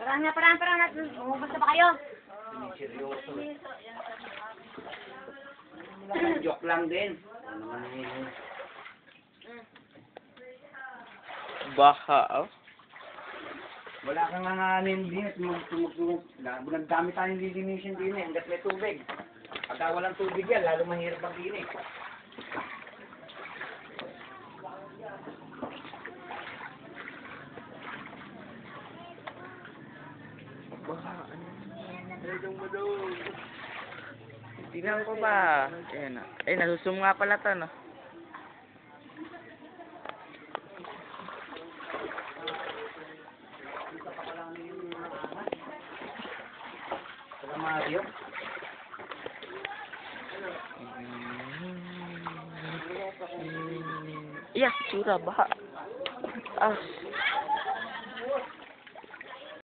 Parang na. Umubos na ba kayo? Seryoso. Joke lang din. Ano naman yun? Baha, oh. Wala kang nanganin din at tumutulong. Nagdami tayong lilinisin din eh, hanggat may tubig. Pagka walang tubig yan, lalo mahirap maglinis. Baha, ano? Tingnan ko ba? Ayan na. Eh, nasusum nga pala to, no? Saka Mario. Yeah, tsura, baha. Ah.